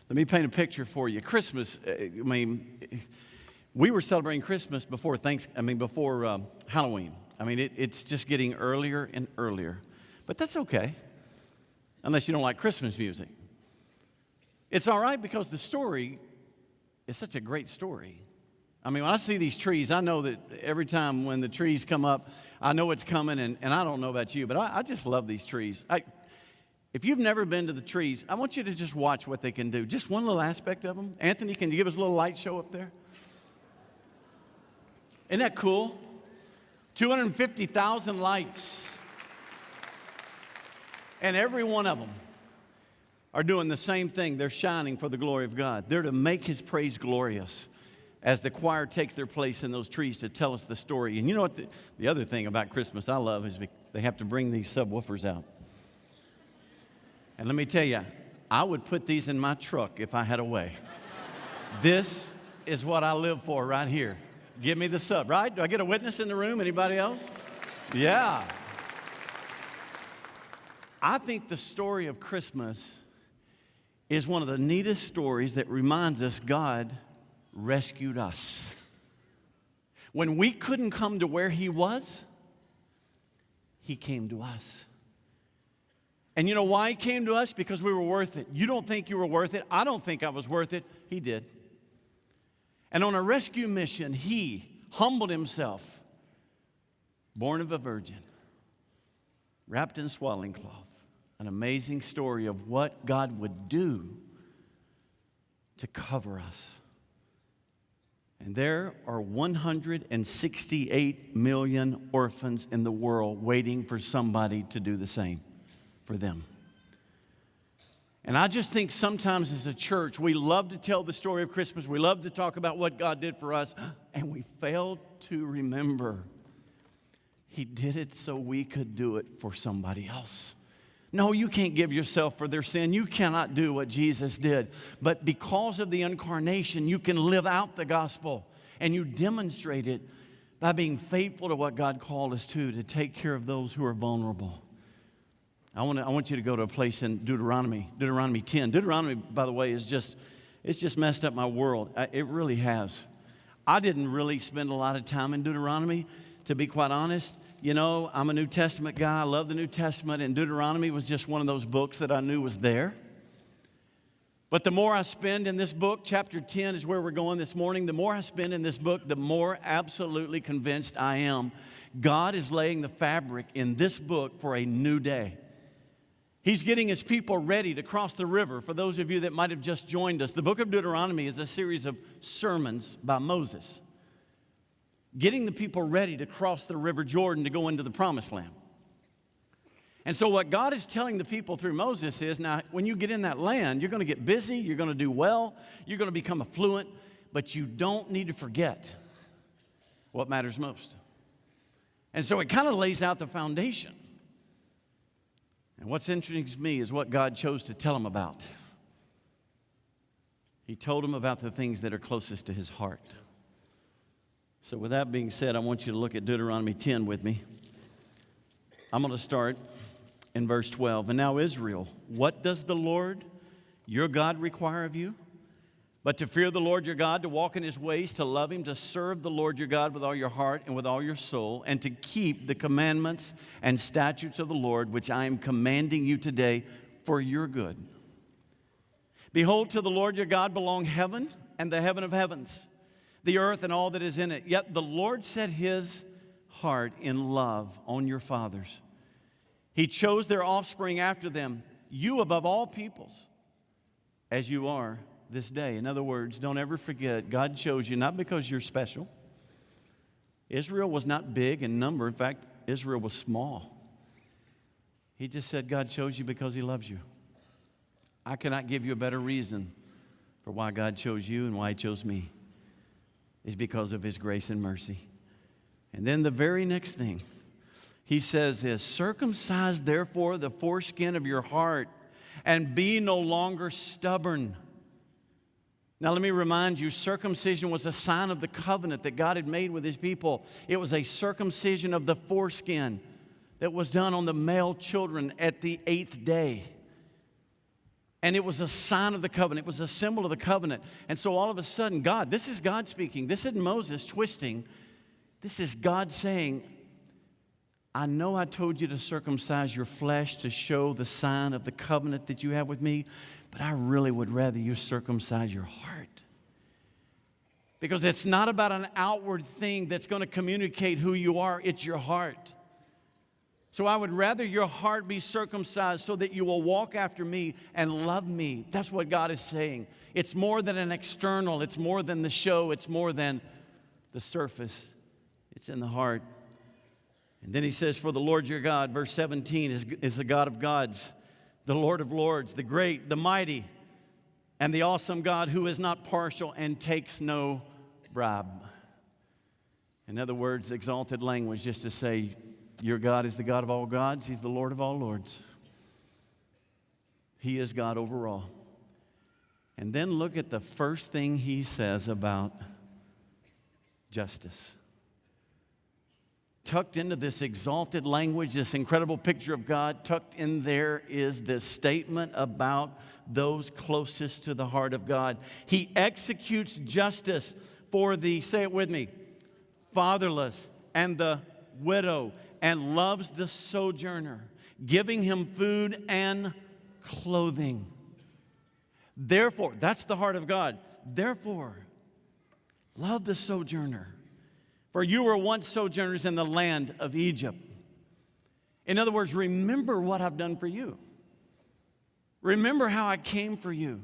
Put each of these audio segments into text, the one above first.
Let me paint a picture for you. Christmas, we were celebrating Christmas before Halloween. It's just getting earlier and earlier. But that's okay, unless you don't like Christmas music. It's all right because the story is such a great story. When I see these trees, I know that every time when the trees come up, I know it's coming, and I don't know about you, but I just love these trees. If you've never been to the trees, I want you to just watch what they can do. Just one little aspect of them. Anthony, can you give us a little light show up there? Isn't that cool? 250,000 lights. And every one of them are doing the same thing. They're shining for the glory of God. They're to make His praise glorious as the choir takes their place in those trees to tell us the story. And you know what the other thing about Christmas I love is they have to bring these subwoofers out. And let me tell you, I would put these in my truck if I had a way. This is what I live for right here. Give me the sub, right? Do I get a witness in the room? Anybody else? Yeah. I think the story of Christmas is one of the neatest stories that reminds us God rescued us. When we couldn't come to where He was, He came to us. And you know why He came to us? Because we were worth it. You don't think you were worth it. I don't think I was worth it. He did. And on a rescue mission, He humbled Himself, born of a virgin, wrapped in swaddling cloth. An amazing story of what God would do to cover us. And there are 168 million orphans in the world waiting for somebody to do the same for them. And I just think sometimes as a church, we love to tell the story of Christmas. We love to talk about what God did for us, and we fail to remember He did it so we could do it for somebody else. No, you can't give yourself for their sin. You cannot do what Jesus did. But because of the incarnation, you can live out the gospel, and you demonstrate it by being faithful to what God called us to take care of those who are vulnerable. I want you to go to a place in Deuteronomy 10. Deuteronomy, by the way, it's just messed up my world. It really has. I didn't really spend a lot of time in Deuteronomy, to be quite honest. You know, I'm a New Testament guy. I love the New Testament, and Deuteronomy was just one of those books that I knew was there. But the more I spend in this book, chapter 10 is where we're going this morning. The more I spend in this book, the more absolutely convinced I am God is laying the fabric in this book for a new day. He's getting His people ready to cross the river. For those of you that might have just joined us, the book of Deuteronomy is a series of sermons by Moses, getting the people ready to cross the river Jordan to go into the promised land. And so what God is telling the people through Moses is, now, when you get in that land, you're going to get busy, you're going to do well, you're going to become affluent, but you don't need to forget what matters most. And so it kind of lays out the foundation. And what's interesting to me is what God chose to tell them about. He told them about the things that are closest to His heart. So with that being said, I want you to look at Deuteronomy 10 with me. I'm going to start in verse 12. And now, Israel, what does the Lord your God require of you? But to fear the Lord your God, to walk in His ways, to love Him, to serve the Lord your God with all your heart and with all your soul, and to keep the commandments and statutes of the Lord, which I am commanding you today for your good. Behold, to the Lord your God belong heaven and the heaven of heavens, the earth and all that is in it. Yet the Lord set His heart in love on your fathers. He chose their offspring after them, you above all peoples, as you are this day. In other words, don't ever forget, God chose you not because you're special. Israel was not big in number. In fact, Israel was small. He just said God chose you because He loves you. I cannot give you a better reason for why God chose you and why He chose me. Is because of His grace and mercy. And then the very next thing He says is, circumcise therefore the foreskin of your heart and be no longer stubborn. Now let me remind you, circumcision was a sign of the covenant that God had made with His people. It was a circumcision of the foreskin that was done on the male children at the 8th day. And it was a sign of the covenant. It was a symbol of the covenant. And so all of a sudden, God, this is God speaking. This isn't Moses twisting. This is God saying, I know I told you to circumcise your flesh to show the sign of the covenant that you have with me, but I really would rather you circumcise your heart. Because it's not about an outward thing that's going to communicate who you are. It's your heart. So I would rather your heart be circumcised so that you will walk after me and love me. That's what God is saying. It's more than an external. It's more than the show. It's more than the surface. It's in the heart. And then he says, for the Lord your God, verse 17, is the God of gods, the Lord of lords, the great, the mighty, and the awesome God who is not partial and takes no bribe. In other words, exalted language just to say, your God is the God of all gods. He's the Lord of all lords. He is God over all. And then look at the first thing he says about justice. Tucked into this exalted language, this incredible picture of God, tucked in there is this statement about those closest to the heart of God. He executes justice for the, say it with me, fatherless and the widow, and loves the sojourner, giving him food and clothing. Therefore, that's the heart of God. Therefore, love the sojourner. For you were once sojourners in the land of Egypt. In other words, remember what I've done for you. Remember how I came for you.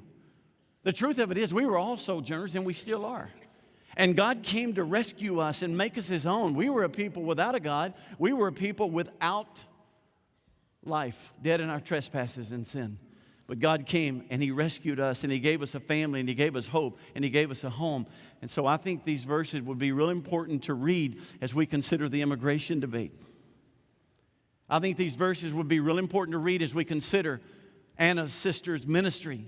The truth of it is, we were all sojourners, and we still are. And God came to rescue us and make us his own. We were a people without a God. We were a people without life, dead in our trespasses and sin. But God came and he rescued us, and he gave us a family, and he gave us hope, and he gave us a home. And so I think these verses would be really important to read as we consider the immigration debate. I think these verses would be really important to read as we consider Anna's sister's ministry,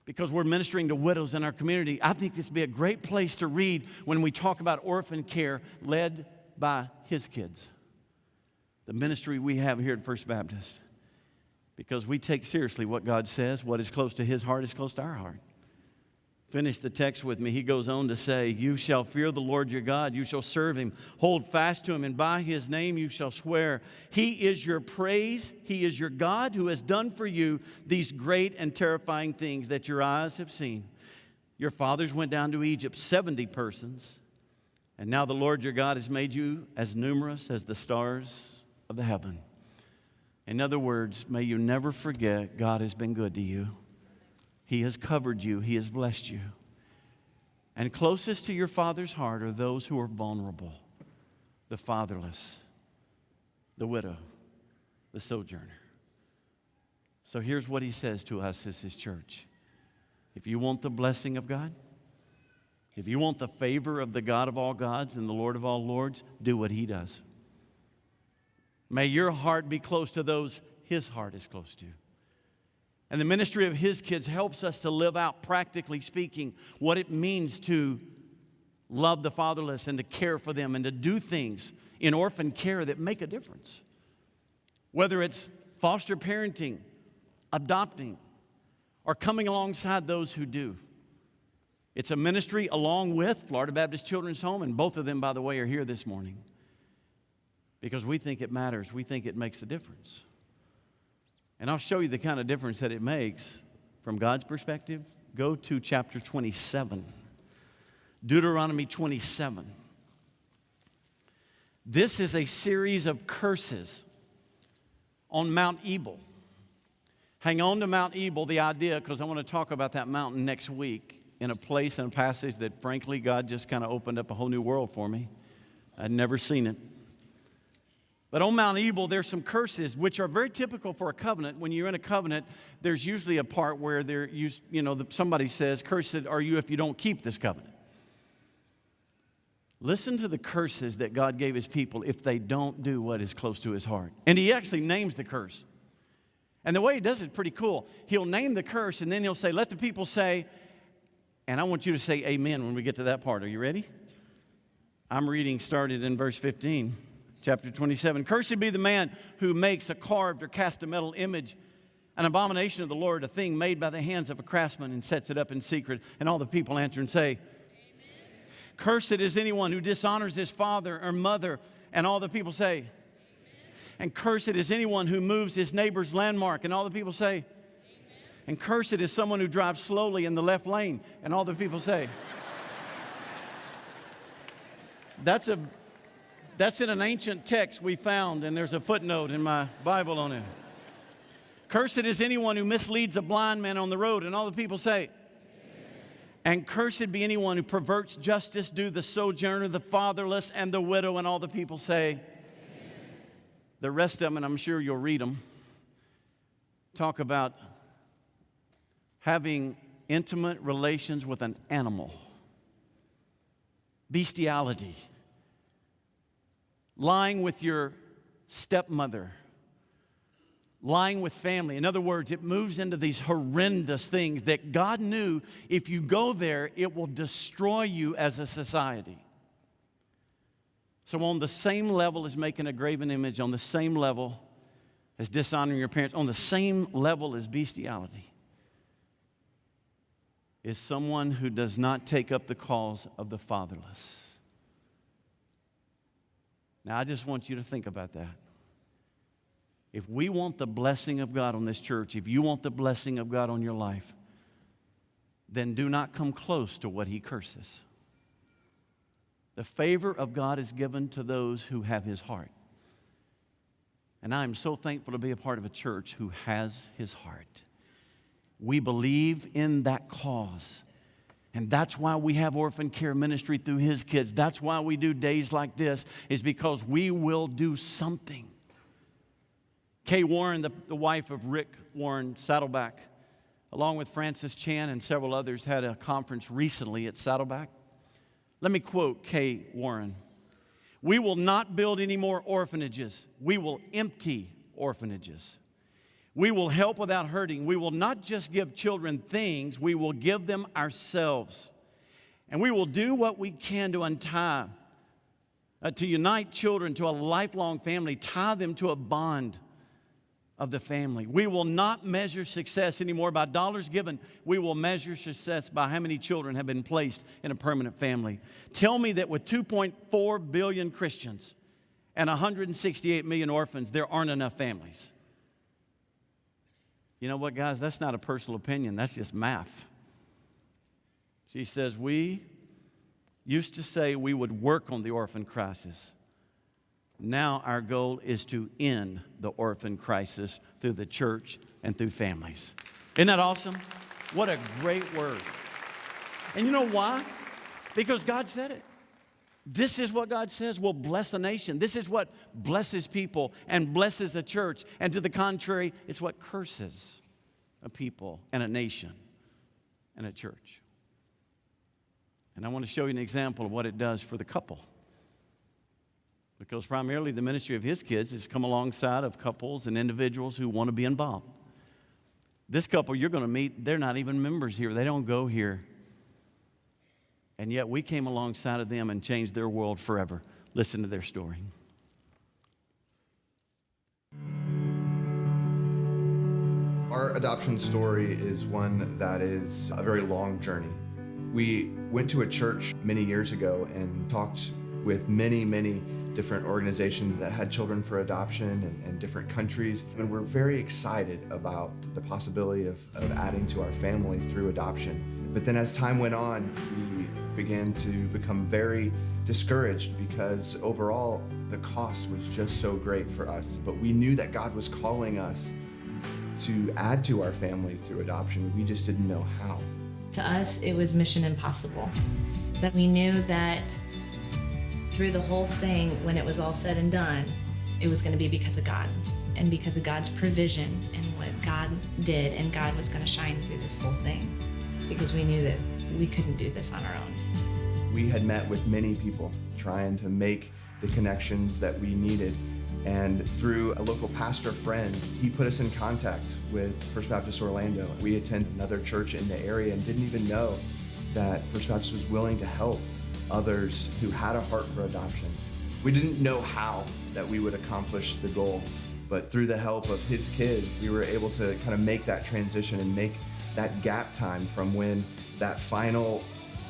because we're ministering to widows in our community. I think this would be a great place to read when we talk about orphan care led by his kids, the ministry we have here at First Baptist. Because we take seriously what God says. What is close to his heart is close to our heart. Finish the text with me. He goes on to say, you shall fear the Lord your God. You shall serve him. Hold fast to him, and by his name you shall swear. He is your praise. He is your God who has done for you these great and terrifying things that your eyes have seen. Your fathers went down to Egypt, 70 persons. And now the Lord your God has made you as numerous as the stars of the heaven. In other words, may you never forget God has been good to you. He has covered you. He has blessed you. And closest to your Father's heart are those who are vulnerable, the fatherless, the widow, the sojourner. So here's what he says to us as his church. If you want the blessing of God, if you want the favor of the God of all gods and the Lord of all lords, do what he does. May your heart be close to those his heart is close to. And the ministry of his kids helps us to live out, practically speaking, what it means to love the fatherless and to care for them and to do things in orphan care that make a difference. Whether it's foster parenting, adopting, or coming alongside those who do. It's a ministry along with Florida Baptist Children's Home, and both of them, by the way, are here this morning. Because we think it matters. We think it makes a difference. And I'll show you the kind of difference that it makes from God's perspective. Go to chapter 27. Deuteronomy 27. This is a series of curses on Mount Ebal. Hang on to Mount Ebal, the idea, because I want to talk about that mountain next week in a place and a passage that, frankly, God just kind of opened up a whole new world for me. I'd never seen it. But on Mount Ebal, there's some curses which are very typical for a covenant. When you're in a covenant, there's usually a part where somebody says, "Cursed are you if you don't keep this covenant." Listen to the curses that God gave his people if they don't do what is close to his heart. And he actually names the curse. And the way he does it is pretty cool. He'll name the curse, and then he'll say, let the people say, and I want you to say amen when we get to that part. Are you ready? I'm reading started in verse 15. Chapter 27, cursed be the man who makes a carved or cast a metal image An abomination of the Lord, a thing made by the hands of a craftsman, and sets it up in secret. And all the people answer and say, Amen. Cursed is anyone who dishonors his father or mother. And all the people say, Amen. And cursed is anyone who moves his neighbor's landmark. And all the people say, Amen. And cursed is someone who drives slowly in the left lane. And all the people say, That's in an ancient text we found, and there's a footnote in my Bible on it. Cursed is anyone who misleads a blind man on the road, and all the people say, Amen. And cursed be anyone who perverts justice, do the sojourner, the fatherless, and the widow, and all the people say, Amen. The rest of them, and I'm sure you'll read them, talk about having intimate relations with an animal, bestiality, lying with your stepmother, lying with family. In other words, it moves into these horrendous things that God knew if you go there, it will destroy you as a society. So on the same level as making a graven image, on the same level as dishonoring your parents, on the same level as bestiality, is someone who does not take up the cause of the fatherless. Now, I just want you to think about that. If we want the blessing of God on this church, if you want the blessing of God on your life, then do not come close to what He curses. The favor of God is given to those who have His heart. And I am so thankful to be a part of a church who has His heart. We believe in that cause. And that's why we have orphan care ministry through His kids. That's why we do days like this, is because we will do something. Kay Warren, the wife of Rick Warren, Saddleback, along with Francis Chan and several others, had a conference recently at Saddleback. Let me quote Kay Warren. We will not build any more orphanages. We will empty orphanages. We will help without hurting. We will not just give children things, we will give them ourselves. And we will do what we can to untie, to unite children to a lifelong family, tie them to a bond of the family. We will not measure success anymore by dollars given. We will measure success by how many children have been placed in a permanent family. Tell me that with 2.4 billion Christians and 168 million orphans, there aren't enough families. You know what, guys? That's not a personal opinion. That's just math. She says, we used to say we would work on the orphan crisis. Now our goal is to end the orphan crisis through the church and through families. Isn't that awesome? What a great word. And you know why? Because God said it. This is what God says will bless a nation. This is what blesses people and blesses a church. And to the contrary, it's what curses a people and a nation and a church. And I want to show you an example of what it does for the couple. Because primarily the ministry of His kids has come alongside of couples and individuals who want to be involved. This couple you're going to meet, they're not even members here. They don't go here. And yet we came alongside of them and changed their world forever. Listen to their story. Our adoption story is one that is a very long journey. We went to a church many years ago and talked with many different organizations that had children for adoption in different countries. And we're very excited about the possibility of adding to our family through adoption. But then as time went on, we began to become very discouraged because overall the cost was just so great for us. But we knew that God was calling us to add to our family through adoption. We just didn't know how. To us, it was mission impossible. But we knew that through the whole thing, when it was all said and done, it was going to be because of God and because of God's provision and what God did, and God was going to shine through this whole thing because we knew that we couldn't do this on our own. We had met with many people trying to make the connections that we needed, and through a local pastor friend, he put us in contact with First Baptist Orlando. We attended another church in the area and didn't even know that First Baptist was willing to help others who had a heart for adoption. We didn't know how that we would accomplish the goal, But through the help of his kids, we were able to kind of make that transition and make that gap time from when that final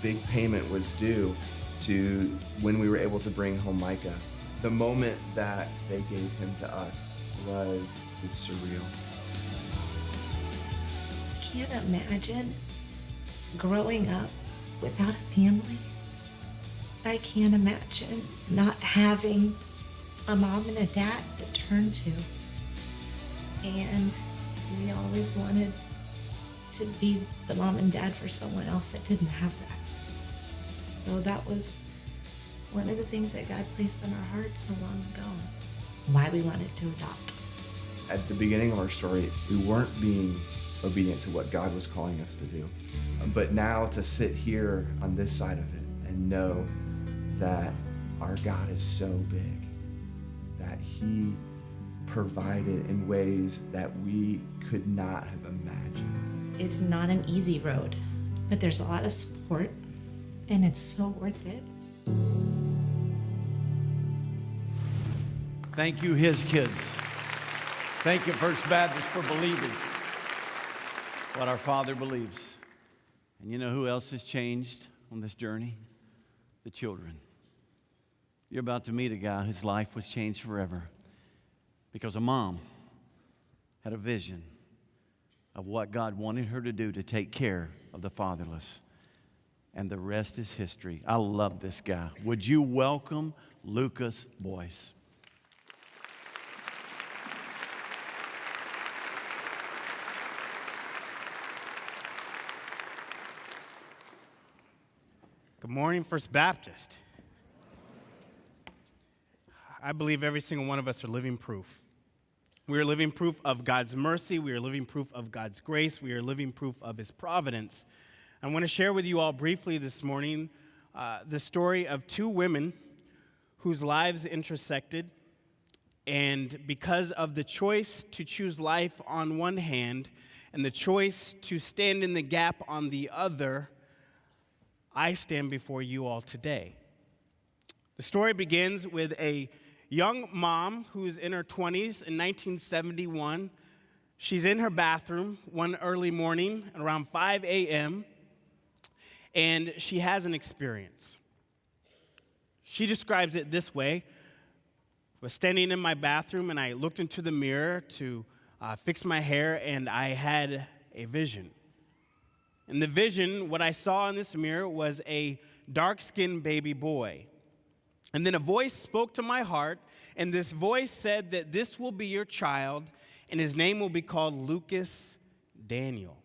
big payment was due to when we were able to bring home Micah. The moment that they gave him to us was surreal. I can't imagine growing up without a family. I can't imagine not having a mom and a dad to turn to. And we always wanted to be the mom and dad for someone else that didn't have that. So that was one of the things that God placed on our hearts so long ago, why we wanted to adopt. At the beginning of our story, we weren't being obedient to what God was calling us to do. But now to sit here on this side of it and know that our God is so big, that he provided in ways that we could not have imagined. It's not an easy road, but there's a lot of support, and it's so worth it. Thank you, his kids. Thank you, First Baptist, for believing what our Father believes. And you know who else has changed on this journey? The children. You're about to meet a guy whose life was changed forever because a mom had a vision of what God wanted her to do to take care of the fatherless. And the rest is history. I love this guy. Would you welcome Lucas Boyce? Good morning, First Baptist. I believe every single one of us are living proof. We are living proof of God's mercy. We are living proof of God's grace. We are living proof of his providence. I want to share with you all briefly this morning the story of two women whose lives intersected. And because of the choice to choose life on one hand and the choice to stand in the gap on the other, I stand before you all today. The story begins with a young mom who's in her 20s in 1971. She's in her bathroom one early morning around 5 a.m., and she has an experience. She describes it this way. I was standing in my bathroom, and I looked into the mirror to fix my hair, and I had a vision. In the vision, what I saw in this mirror was a dark-skinned baby boy. And then a voice spoke to my heart, and this voice said that this will be your child, and his name will be called Lucas Daniel.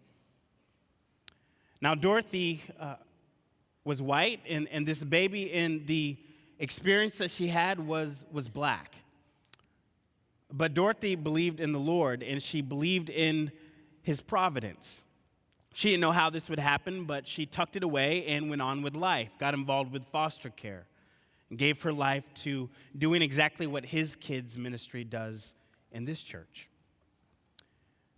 Now, Dorothy was white, and this baby in the experience that she had was black. But Dorothy believed in the Lord, and she believed in his providence. She didn't know how this would happen, but she tucked it away and went on with life, got involved with foster care, and gave her life to doing exactly what his kids' ministry does in this church.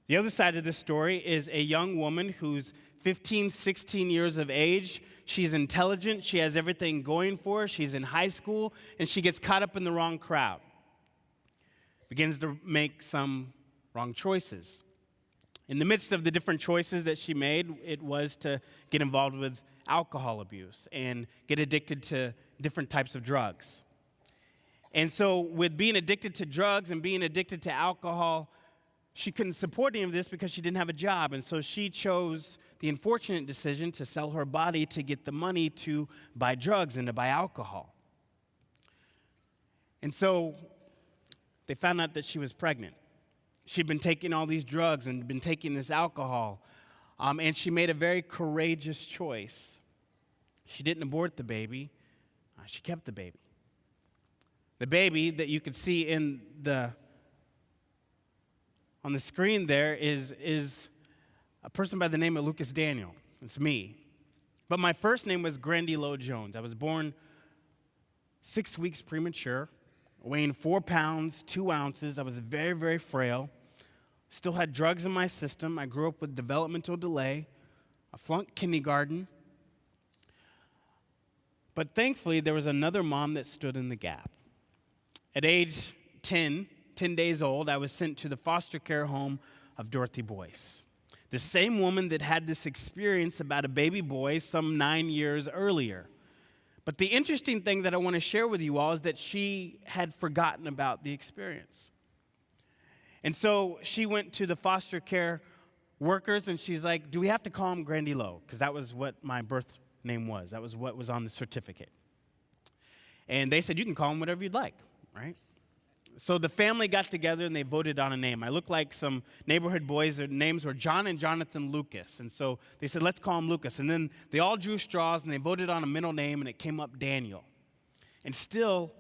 The other side of this story is a young woman who's 15, 16 years of age. She's intelligent. She has everything going for her. She's in high school, and she gets caught up in the wrong crowd. Begins to make some wrong choices. In the midst of the different choices that she made, it was to get involved with alcohol abuse and get addicted to different types of drugs. And so with being addicted to drugs and being addicted to alcohol, she couldn't support any of this because she didn't have a job. And so she chose the unfortunate decision to sell her body to get the money to buy drugs and to buy alcohol. And so they found out that she was pregnant. She'd been taking all these drugs and been taking this alcohol, and she made a very courageous choice. She didn't abort the baby. She kept the baby. The baby that you could see on the screen there is a person by the name of Lucas Daniel. It's me. But my first name was Grandy Lowe Jones. I was born 6 weeks premature, weighing 4 pounds, 2 ounces. I was very, very frail. Still had drugs in my system. I grew up with developmental delay. I flunked kindergarten. But thankfully, there was another mom that stood in the gap. At age 10, 10 days old, I was sent to the foster care home of Dorothy Boyce, the same woman that had this experience about a baby boy some 9 years earlier. But the interesting thing that I want to share with you all is that she had forgotten about the experience. And so she went to the foster care workers, and she's like, do we have to call him Grandy Lowe? Because that was what my birth name was. That was what was on the certificate. And they said, you can call him whatever you'd like, right? So the family got together and they voted on a name. I looked like some neighborhood boys. Their names were John and Jonathan Lucas. And so they said, let's call him Lucas. And then they all drew straws and they voted on a middle name, and it came up Daniel. And still,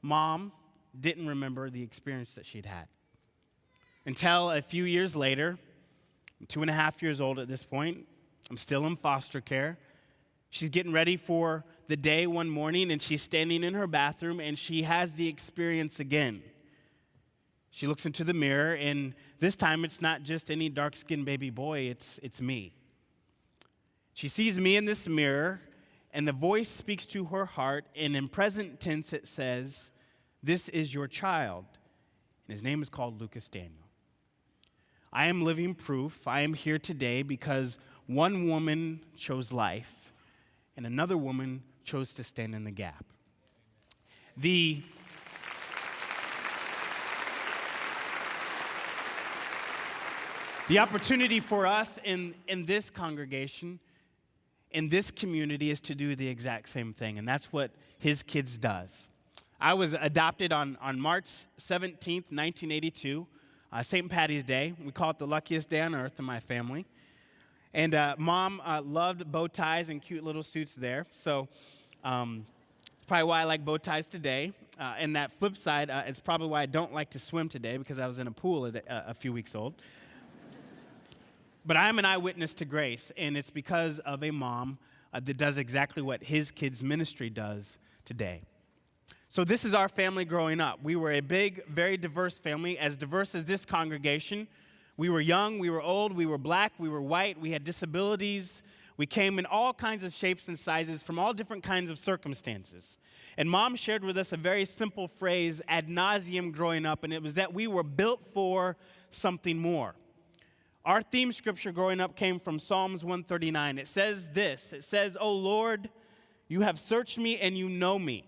Mom didn't remember the experience that she'd had. Until a few years later, I'm 2.5 years old at this point. I'm still in foster care. She's getting ready for the day one morning, and she's standing in her bathroom, and she has the experience again. She looks into the mirror, and this time it's not just any dark-skinned baby boy, it's me. She sees me in this mirror, and the voice speaks to her heart, and in present tense it says, this is your child, and his name is called Lucas Daniel. I am living proof. I am here today because one woman chose life, and another woman chose to stand in the gap. The opportunity for us in this congregation, in this community, is to do the exact same thing, and that's what His Kids does. I was adopted on March 17th, 1982, St. Patty's Day. We call it the luckiest day on earth in my family. And Mom loved bow ties and cute little suits there, so probably why I like bow ties today. And that flip side, it's probably why I don't like to swim today, because I was in a pool at a few weeks old. But I'm an eyewitness to grace, and it's because of a mom that does exactly what His Kids ministry does today. So this is our family growing up. We were a big, very diverse family, as diverse as this congregation. We were young, we were old, we were black, we were white, we had disabilities. We came in all kinds of shapes and sizes from all different kinds of circumstances. And Mom shared with us a very simple phrase ad nauseum growing up, and it was that we were built for something more. Our theme scripture growing up came from Psalms 139. It says this, it says, "O Lord, you have searched me and you know me.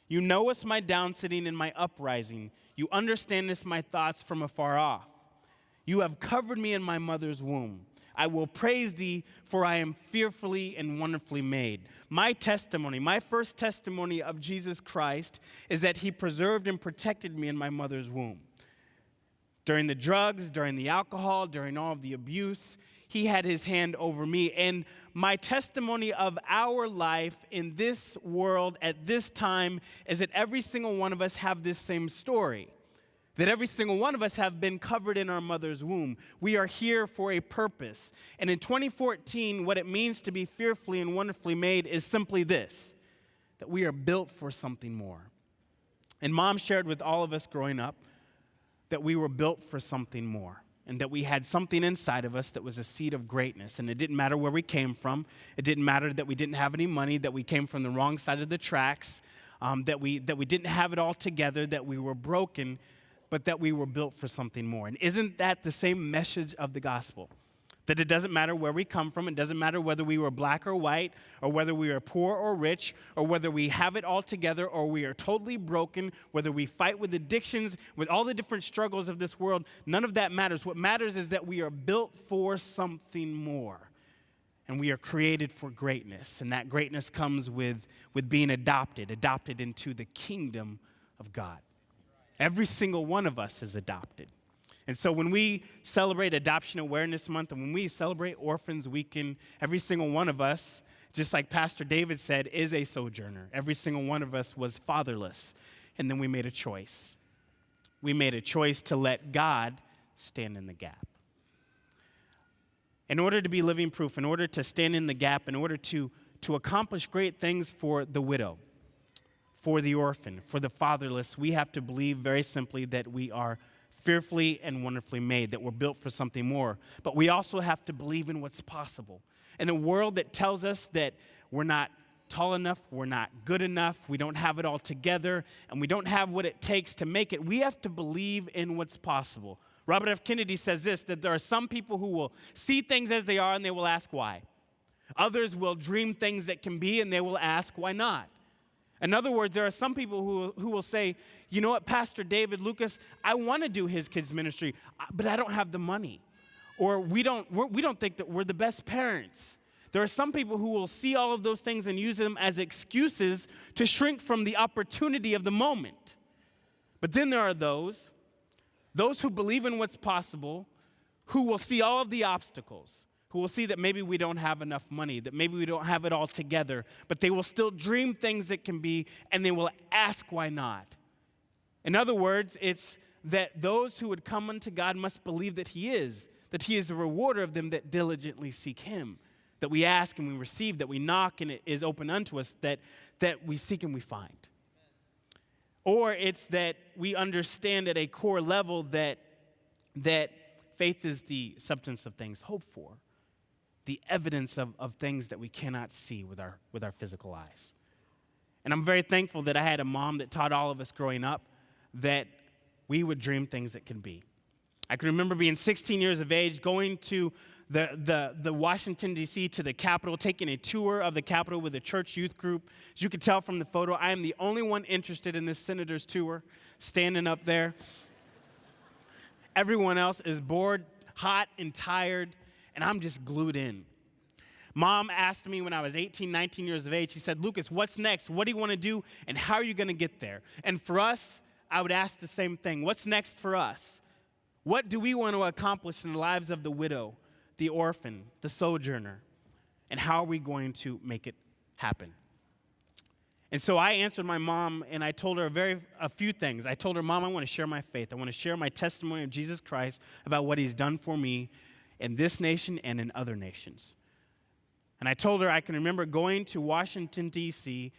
You know us my down sitting and my uprising. You understand us my thoughts from afar off. You have covered me in my mother's womb. I will praise thee, for I am fearfully and wonderfully made." My testimony, my first testimony of Jesus Christ, is that He preserved and protected me in my mother's womb. During the drugs, during the alcohol, during all of the abuse, He had His hand over me. And my testimony of our life in this world at this time is that every single one of us have this same story. That every single one of us have been covered in our mother's womb. We are here for a purpose. And in 2014, what it means to be fearfully and wonderfully made is simply this, that we are built for something more. And Mom shared with all of us growing up that we were built for something more, and that we had something inside of us that was a seed of greatness. And it didn't matter where we came from. It didn't matter that we didn't have any money, that we came from the wrong side of the tracks, that we didn't have it all together, that we were broken, but that we were built for something more. And isn't that the same message of the gospel? That it doesn't matter where we come from, it doesn't matter whether we were black or white, or whether we are poor or rich, or whether we have it all together, or we are totally broken, whether we fight with addictions, with all the different struggles of this world, none of that matters. What matters is that we are built for something more. And we are created for greatness, and that greatness comes with being adopted into the kingdom of God. Every single one of us is adopted. And so when we celebrate Adoption Awareness Month and when we celebrate Orphans Weekend, every single one of us, just like Pastor David said, is a sojourner. Every single one of us was fatherless. And then we made a choice. We made a choice to let God stand in the gap. In order to be living proof, in order to stand in the gap, in order to accomplish great things for the widow, for the orphan, for the fatherless, we have to believe very simply that we are fearfully and wonderfully made, that we're built for something more. But we also have to believe in what's possible. In a world that tells us that we're not tall enough, we're not good enough, we don't have it all together, and we don't have what it takes to make it. We have to believe in what's possible. Robert F. Kennedy says this, that there are some people who will see things as they are and they will ask why. Others will dream things that can be and they will ask why not. In other words, there are some people who will say, you know what, Pastor David, Lucas, I want to do his kids' ministry, but I don't have the money. Or we don't think that we're the best parents. There are some people who will see all of those things and use them as excuses to shrink from the opportunity of the moment. But then there are those who believe in what's possible, who will see all of the obstacles, who will see that maybe we don't have enough money, that maybe we don't have it all together, but they will still dream things that can be, and they will ask why not. In other words, it's that those who would come unto God must believe that He is the rewarder of them that diligently seek Him, that we ask and we receive, that we knock and it is open unto us, that we seek and we find. Or it's that we understand at a core level that faith is the substance of things hoped for, the evidence of things that we cannot see with our physical eyes. And I'm very thankful that I had a mom that taught all of us growing up that we would dream things that can be. I can remember being 16 years of age, going to the Washington, D.C., to the Capitol, taking a tour of the Capitol with a church youth group. As you can tell from the photo, I am the only one interested in this senator's tour, standing up there. Everyone else is bored, hot, and tired, and I'm just glued in. Mom asked me when I was 18, 19 years of age, she said, Lucas, what's next? What do you want to do, and how are you going to get there? And for us, I would ask the same thing. What's next for us? What do we want to accomplish in the lives of the widow, the orphan, the sojourner? And how are we going to make it happen? And so I answered my mom, and I told her a few things. I told her, Mom, I want to share my faith. I want to share my testimony of Jesus Christ about what He's done for me in this nation and in other nations. And I told her I can remember going to Washington, D.C.,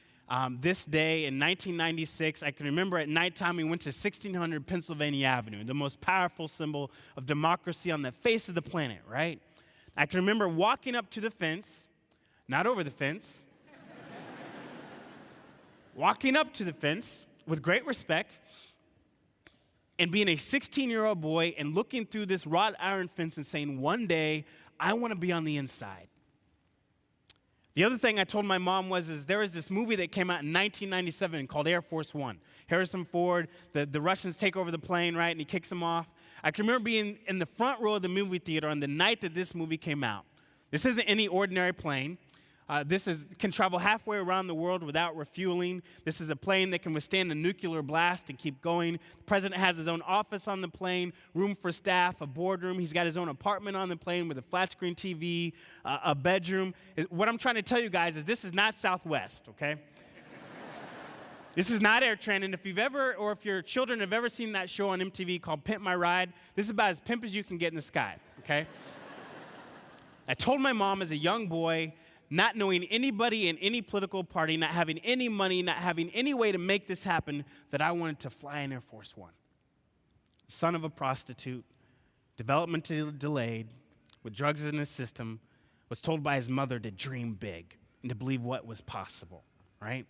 this day in 1996. I can remember at nighttime we went to 1600 Pennsylvania Avenue, the most powerful symbol of democracy on the face of the planet, right? I can remember walking up to the fence, not over the fence, walking up to the fence with great respect and being a 16-year-old boy and looking through this wrought iron fence and saying, one day, I want to be on the inside. The other thing I told my mom was there was this movie that came out in 1997 called Air Force One. Harrison Ford, the Russians take over the plane, right, and he kicks them off. I can remember being in the front row of the movie theater on the night that this movie came out. This isn't any ordinary plane. This can travel halfway around the world without refueling. This is a plane that can withstand a nuclear blast and keep going. The president has his own office on the plane, room for staff, a boardroom. He's got his own apartment on the plane with a flat screen TV, a bedroom. What I'm trying to tell you guys is this is not Southwest, okay? This is not AirTran, and if your children have ever seen that show on MTV called Pimp My Ride, this is about as pimp as you can get in the sky, okay? I told my mom as a young boy, not knowing anybody in any political party, not having any money, not having any way to make this happen, that I wanted to fly in Air Force One. Son of a prostitute, developmentally delayed, with drugs in his system, was told by his mother to dream big and to believe what was possible, right?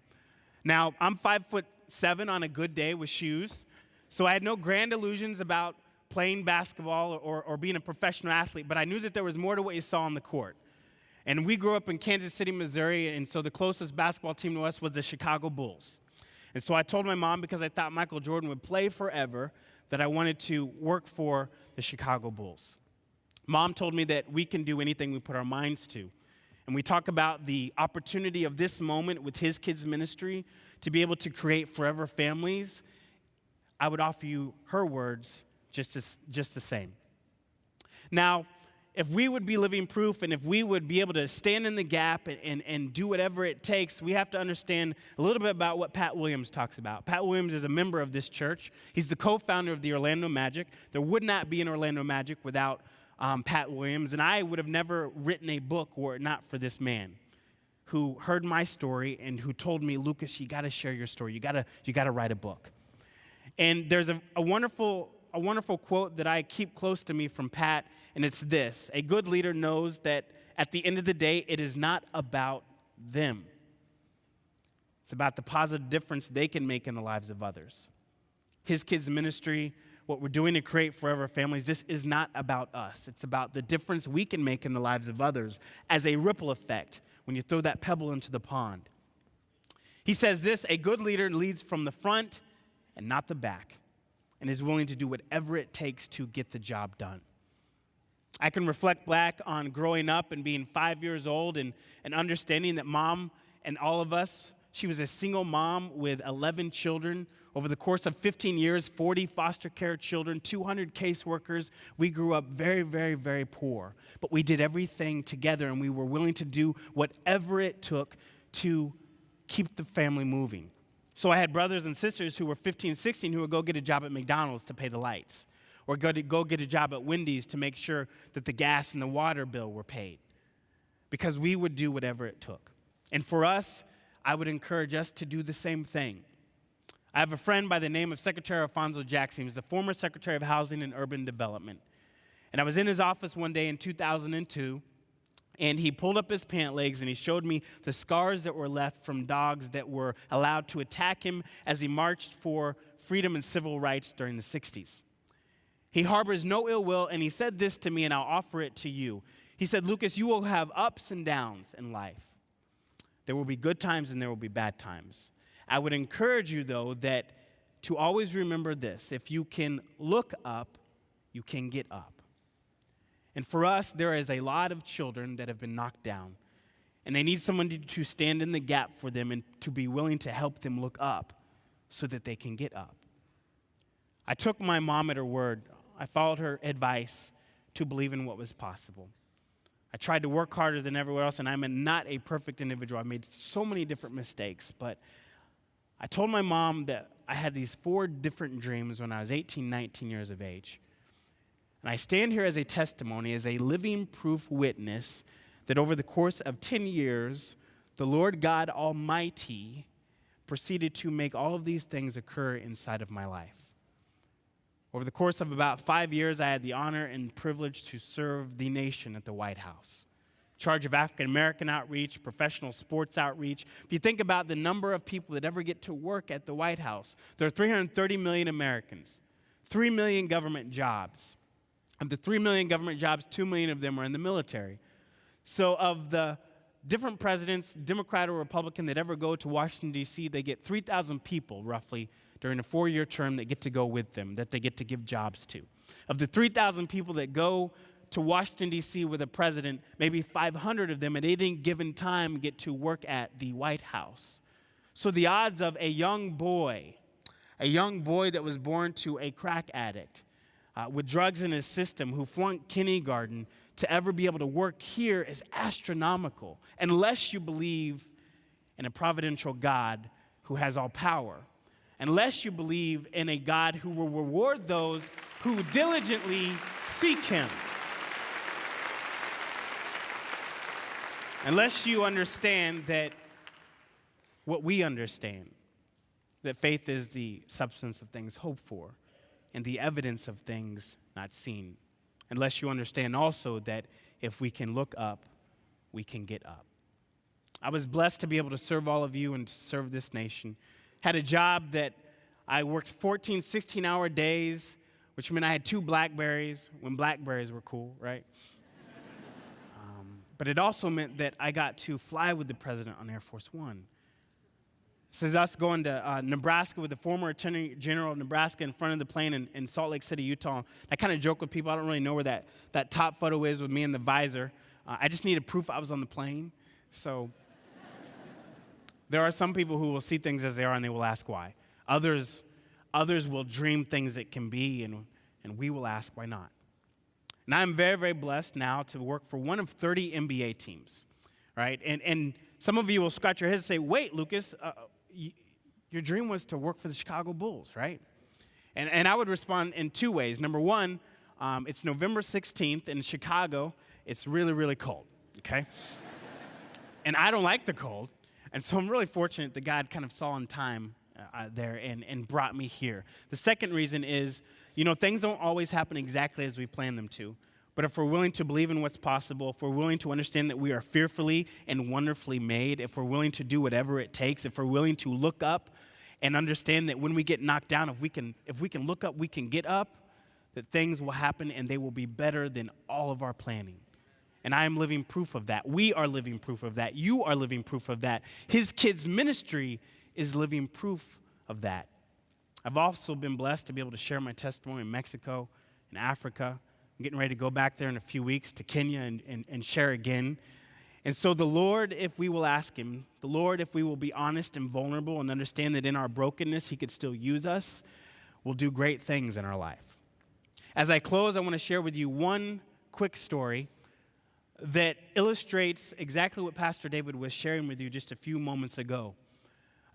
Now, I'm 5'7" on a good day with shoes, so I had no grand illusions about playing basketball or being a professional athlete, but I knew that there was more to what you saw on the court. And we grew up in Kansas City, Missouri, and so the closest basketball team to us was the Chicago Bulls. And so I told my mom, because I thought Michael Jordan would play forever, that I wanted to work for the Chicago Bulls. Mom told me that we can do anything we put our minds to. And we talk about the opportunity of this moment with his kids' ministry to be able to create forever families. I would offer you her words just the same. Now, if we would be living proof and if we would be able to stand in the gap and do whatever it takes, we have to understand a little bit about what Pat Williams talks about. Pat Williams is a member of this church. He's the co-founder of the Orlando Magic. There would not be an Orlando Magic without Pat Williams, and I would have never written a book were it not for this man who heard my story and who told me, Lucas, you got to share your story. You got to write a book. And there's a wonderful quote that I keep close to me from Pat, and it's this: a good leader knows that at the end of the day, it is not about them. It's about the positive difference they can make in the lives of others. His Kids Ministry, what we're doing to create forever families, this is not about us. It's about the difference we can make in the lives of others as a ripple effect when you throw that pebble into the pond. He says this: a good leader leads from the front and not the back, and is willing to do whatever it takes to get the job done. I can reflect back on growing up and being 5 years old and understanding that Mom and all of us, she was a single mom with 11 children. Over the course of 15 years, 40 foster care children, 200 caseworkers. We grew up very, very, very poor. But we did everything together, and we were willing to do whatever it took to keep the family moving. So I had brothers and sisters who were 15, 16 who would go get a job at McDonald's to pay the lights, or go get a job at Wendy's to make sure that the gas and the water bill were paid, because we would do whatever it took. And for us, I would encourage us to do the same thing. I have a friend by the name of Secretary Alfonso Jackson. He was the former Secretary of Housing and Urban Development. And I was in his office one day in 2002, and he pulled up his pant legs and he showed me the scars that were left from dogs that were allowed to attack him as he marched for freedom and civil rights during the 60s. He harbors no ill will, and he said this to me, and I'll offer it to you. He said, "Lucas, you will have ups and downs in life. There will be good times and there will be bad times. I would encourage you, though, that to always remember this: if you can look up, you can get up." And for us, there is a lot of children that have been knocked down, and they need someone to stand in the gap for them and to be willing to help them look up so that they can get up. I took my mom at her word. I followed her advice to believe in what was possible. I tried to work harder than everyone else, and I'm not a perfect individual. I made so many different mistakes, but I told my mom that I had these 4 different dreams when I was 18, 19 years of age. And I stand here as a testimony, as a living proof witness, that over the course of 10 years, the Lord God Almighty proceeded to make all of these things occur inside of my life. Over the course of about 5 years, I had the honor and privilege to serve the nation at the White House. Charge of African American outreach, professional sports outreach. If you think about the number of people that ever get to work at the White House, there are 330 million Americans, 3 million government jobs. Of the 3 million government jobs, 2 million of them are in the military. So of the different presidents, Democrat or Republican, that ever go to Washington, D.C., they get 3,000 people, roughly, during a 4-year term that get to go with them, that they get to give jobs to. Of the 3,000 people that go to Washington, D.C. with a president, maybe 500 of them at any given time get to work at the White House. So the odds of a young boy that was born to a crack addict, with drugs in his system, who flunked kindergarten, to ever be able to work here is astronomical, unless you believe in a providential God who has all power, unless you believe in a God who will reward those who diligently seek him, unless you understand that what we understand, that faith is the substance of things hoped for and the evidence of things not seen, unless you understand also that if we can look up, we can get up. I was blessed to be able to serve all of you and to serve this nation. Had a job that I worked 14, 16-hour days, which meant I had 2 BlackBerries when BlackBerries were cool, right? But it also meant that I got to fly with the president on Air Force One. This is us going to Nebraska with the former Attorney General of Nebraska in front of the plane in Salt Lake City, Utah. I kind of joke with people. I don't really know where that top photo is with me in the visor. I just needed proof I was on the plane. So there are some people who will see things as they are and they will ask why. Others will dream things that can be, and we will ask why not. And I'm very, very blessed now to work for one of 30 NBA teams, right? And some of you will scratch your head and say, wait, Lucas, your dream was to work for the Chicago Bulls, right? And I would respond in 2 ways. Number one, it's November 16th in Chicago. It's really, really cold, okay? And I don't like the cold. And so I'm really fortunate that God kind of saw in time there and brought me here. The second reason is, things don't always happen exactly as we plan them to. But if we're willing to believe in what's possible, if we're willing to understand that we are fearfully and wonderfully made, if we're willing to do whatever it takes, if we're willing to look up and understand that when we get knocked down, if we can look up, we can get up, that things will happen and they will be better than all of our planning. And I am living proof of that. We are living proof of that. You are living proof of that. His kids' ministry is living proof of that. I've also been blessed to be able to share my testimony in Mexico and Africa. I'm getting ready to go back there in a few weeks to Kenya and share again. And so the Lord, if we will ask him, the Lord, if we will be honest and vulnerable and understand that in our brokenness he could still use us, will do great things in our life. As I close, I want to share with you one quick story that illustrates exactly what Pastor David was sharing with you just a few moments ago.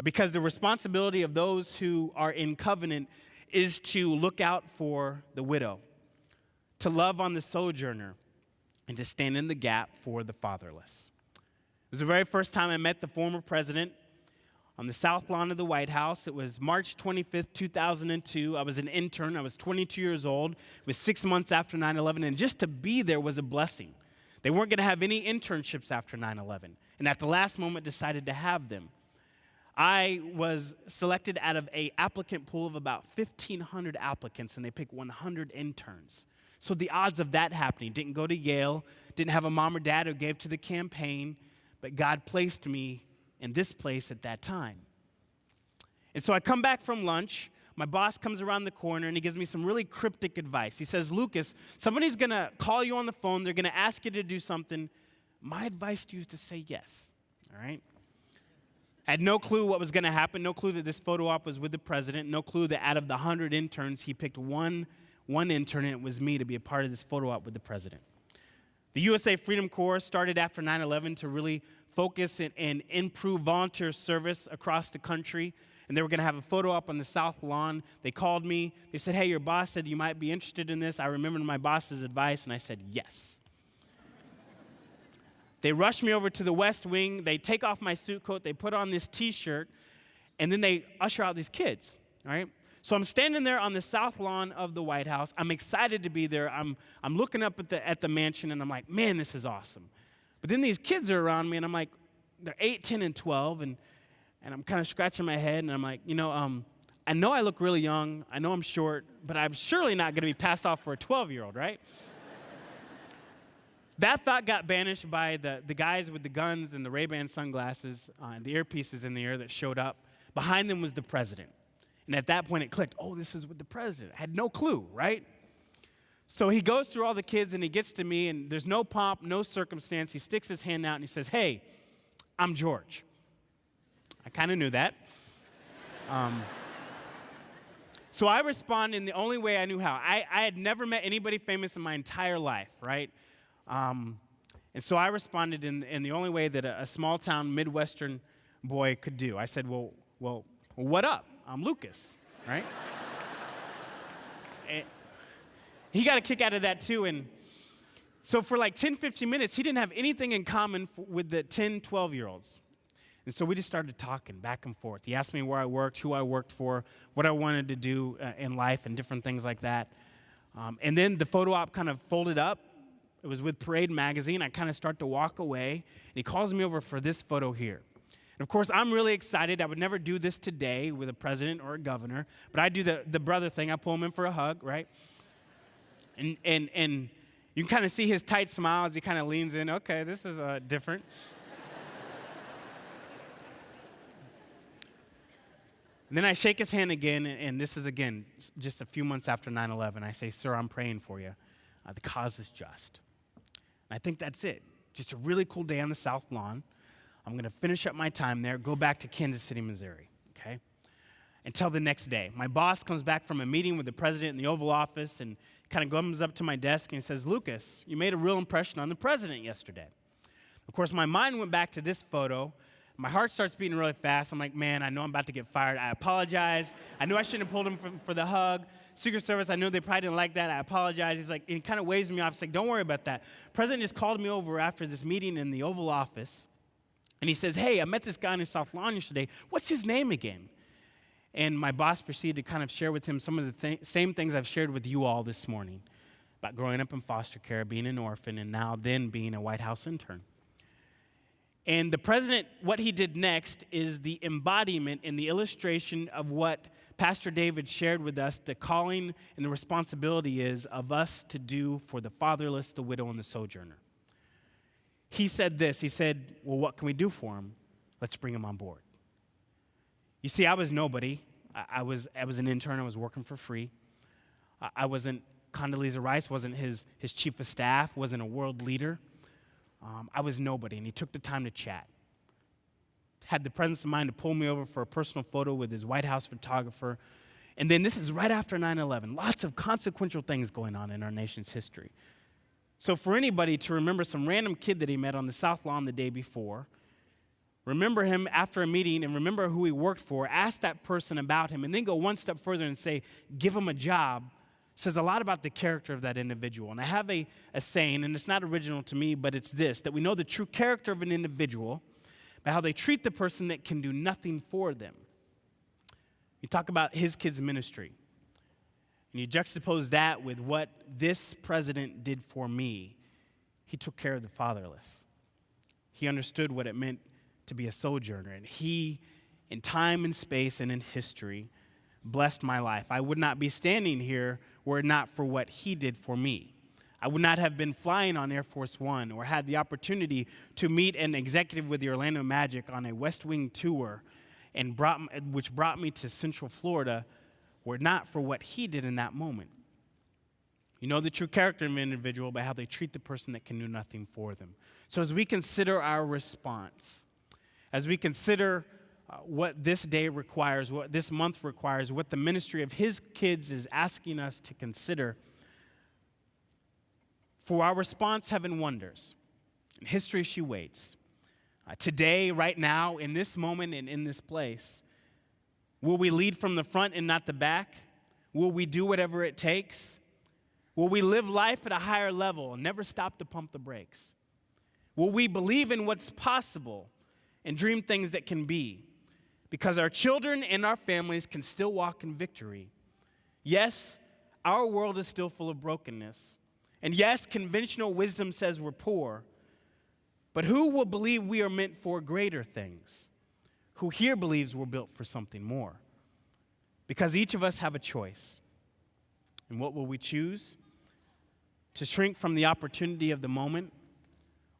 Because the responsibility of those who are in covenant is to look out for the widow, to love on the sojourner, and to stand in the gap for the fatherless. It was the very first time I met the former president on the south lawn of the White House. It was March 25th, 2002. I was an intern. I was 22 years old. It was 6 months after 9/11, and just to be there was a blessing. They weren't going to have any internships after 9/11, and at the last moment decided to have them. I was selected out of an applicant pool of about 1,500 applicants, and they picked 100 interns. So the odds of that happening, didn't go to Yale, didn't have a mom or dad who gave to the campaign, but God placed me in this place at that time. And so I come back from lunch. My boss comes around the corner, and he gives me some really cryptic advice. He says, Lucas, somebody's going to call you on the phone. They're going to ask you to do something. My advice to you is to say yes, all right? I had no clue what was going to happen, no clue that this photo op was with the president, no clue that out of the 100 interns, he picked one intern, and it was me to be a part of this photo op with the president. The USA Freedom Corps started after 9/11 to really focus and improve volunteer service across the country, and they were going to have a photo op on the south lawn. They called me. They said, hey, your boss said you might be interested in this. I remembered my boss's advice, and I said yes. They rushed me over to the West Wing. They take off my suit coat. They put on this T-shirt, and then they usher out these kids, all right? So I'm standing there on the south lawn of the White House. I'm excited to be there. I'm looking up at the mansion, and I'm like, man, this is awesome. But then these kids are around me, and I'm like, they're 8, 10, and 12, and I'm kind of scratching my head, and I'm like, I know I look really young. I know I'm short, but I'm surely not going to be passed off for a 12-year-old, right? That thought got banished by the guys with the guns and the Ray-Ban sunglasses and the earpieces in the ear that showed up. Behind them was the president. And at that point, it clicked, oh, this is with the president. I had no clue, right? So he goes through all the kids, and he gets to me, and there's no pomp, no circumstance. He sticks his hand out, and he says, hey, I'm George. I kind of knew that. So I respond in the only way I knew how. I had never met anybody famous in my entire life, right? And so I responded in the only way that a small-town Midwestern boy could do. I said, well, what up? I'm Lucas, right? And he got a kick out of that, too. And so for like 10, 15 minutes, he didn't have anything in common with the 10, 12-year-olds. And so we just started talking back and forth. He asked me where I worked, who I worked for, what I wanted to do in life, and different things like that. And then the photo op kind of folded up. It was with Parade Magazine. I kind of start to walk away, and he calls me over for this photo here. And of course, I'm really excited. I would never do this today with a president or a governor, but I do the brother thing. I pull him in for a hug, right? And you can kind of see his tight smile as he kind of leans in. Okay, this is different. And then I shake his hand again, and this is, again, just a few months after 9/11. I say, sir, I'm praying for you. The cause is just. And I think that's it. Just a really cool day on the South Lawn. I'm going to finish up my time there, go back to Kansas City, Missouri, okay? Until the next day. My boss comes back from a meeting with the president in the Oval Office and kind of comes up to my desk and says, Lucas, you made a real impression on the president yesterday. Of course, my mind went back to this photo. My heart starts beating really fast. I'm like, man, I know I'm about to get fired. I apologize. I knew I shouldn't have pulled him for the hug. Secret Service, I knew they probably didn't like that. I apologize. He's like, he kind of waves me off. He's like, don't worry about that. President just called me over after this meeting in the Oval Office, and he says, hey, I met this guy in the South Lawn yesterday. What's his name again? And my boss proceeded to kind of share with him some of the same things I've shared with you all this morning. about growing up in foster care, being an orphan, and now then being a White House intern. And the president, what he did next is the embodiment and the illustration of what Pastor David shared with us, the calling and the responsibility is of us to do for the fatherless, the widow, and the sojourner. He said this, he said, well, what can we do for him? Let's bring him on board. You see, I was nobody. I was an intern. I was working for free. I wasn't, Condoleezza Rice wasn't his chief of staff, wasn't a world leader. I was nobody, and he took the time to chat. Had the presence of mind to pull me over for a personal photo with his White House photographer. And then this is right after 9/11. Lots of consequential things going on in our nation's history. So for anybody to remember some random kid that he met on the South Lawn the day before, remember him after a meeting and remember who he worked for, ask that person about him, and then go one step further and say, give him a job, says a lot about the character of that individual. And I have a saying, and it's not original to me, but it's this, that we know the true character of an individual by how they treat the person that can do nothing for them. You talk about his kids' ministry, and you juxtapose that with what this president did for me. He took care of the fatherless. He understood what it meant to be a sojourner, and he, in time and space and in history, blessed my life. I would not be standing here were it not for what he did for me. I would not have been flying on Air Force One or had the opportunity to meet an executive with the Orlando Magic on a West Wing tour, which brought me to Central Florida, were it not for what he did in that moment. You know the true character of an individual by how they treat the person that can do nothing for them. So as we consider our response, as we consider what this day requires, what this month requires, what the ministry of his kids is asking us to consider, for our response, heaven wonders. In history, she waits. Today, right now, in this moment and in this place, will we lead from the front and not the back? Will we do whatever it takes? Will we live life at a higher level and never stop to pump the brakes? Will we believe in what's possible and dream things that can be? Because our children and our families can still walk in victory. Yes, our world is still full of brokenness. And yes, conventional wisdom says we're poor. But who will believe we are meant for greater things? Who here believes we're built for something more? Because each of us have a choice. And what will we choose? To shrink from the opportunity of the moment?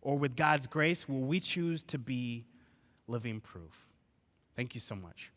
Or with God's grace, will we choose to be living proof? Thank you so much.